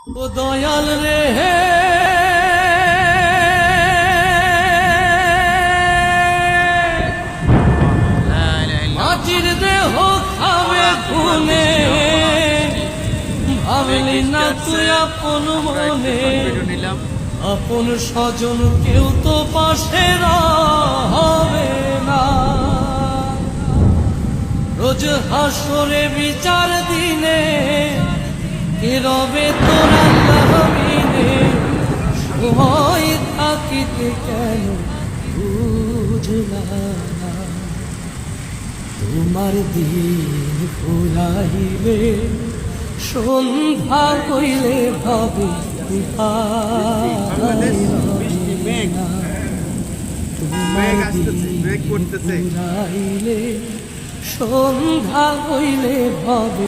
ও দয়াল রে, মাটির দেহ খাবে খুনে, ভাবলি না তুই আপন মনে, আপন স্বজন কেউ তো পাশে হবে না। রোজ হাসরে বিচার দিনে কে রবে তোর আল্লাহ বিনে, সময় থাকিতে কেন বুঝলাম না। তোমার দিন ফুরাইলে সন্ধ্যা কইলে ভাবে তোমার দিন ফুরাইলে সন্ধ্যা কইলে ভাবে